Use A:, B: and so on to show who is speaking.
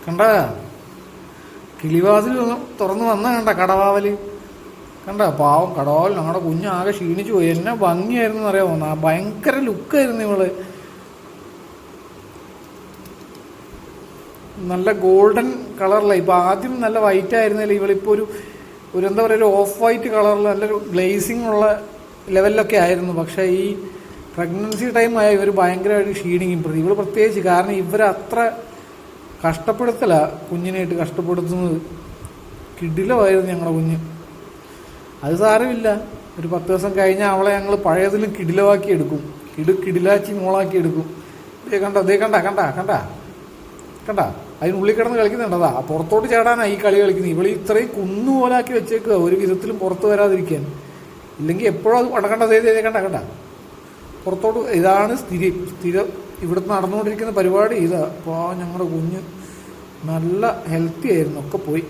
A: കണ്ട കിളിവാതിൽ തുറന്ന് വന്ന കണ്ട കടവാവല് കണ്ട പാവം കടവാവൽ ഞങ്ങളുടെ കുഞ്ഞാകെ ക്ഷീണിച്ചു പോയി. എന്നെ ഭംഗിയായിരുന്നു അറിയാമോ, ഭയങ്കര ലുക്കായിരുന്നു ഇവള്. നല്ല ഗോൾഡൻ കളറിലാണ്. ഇപ്പം ആദ്യം നല്ല വൈറ്റ് ആയിരുന്നില്ല, ഇവളിപ്പോൾ ഒരു എന്താ പറയുക, ഒരു ഓഫ് വൈറ്റ് കളറിൽ നല്ലൊരു ഗ്ലേസിങ് ഉള്ള ലെവലിലൊക്കെ ആയിരുന്നു. പക്ഷേ ഈ പ്രഗ്നൻസി ടൈമായ ഇവർ ഭയങ്കരമായിട്ട് ക്ഷീണിക്കും. ഇവൾ പ്രത്യേകിച്ച്, കാരണം ഇവരത്ര കഷ്ടപ്പെടുത്തല കുഞ്ഞിനായിട്ട് കഷ്ടപ്പെടുത്തുന്നത്. കിടിലമായിരുന്നു ഞങ്ങളുടെ കുഞ്ഞ്. അത് സാരമില്ല, ഒരു 10 ദിവസം കഴിഞ്ഞാൽ അവളെ ഞങ്ങൾ പഴയതിലും കിടിലമാക്കി എടുക്കും. കിടിലാച്ചി മോളാക്കി എടുക്കും. ദേ കണ്ട അതിനുള്ളിൽ കിടന്ന് കളിക്കുന്നുണ്ടതാ, പുറത്തോട്ട് ചാടാനാണ് ഈ കളി കളിക്കുന്നത്. ഇവളി ഇത്രയും കുന്നുപോലാക്കി വെച്ചേക്കുക ഒരു വിധത്തിലും പുറത്ത് വരാതിരിക്കാൻ. ഇല്ലെങ്കിൽ എപ്പോഴും അത് കണ്ട പുറത്തോട്ട്. ഇതാണ് സ്ഥിരം ഇവിടുന്ന് നടന്നുകൊണ്ടിരിക്കുന്ന പരിപാടി ഇതാ. അപ്പോൾ ഞങ്ങളുടെ കുഞ്ഞ് നല്ല ഹെൽത്തി ആയിരുന്നു, ഒക്കെ പോയി.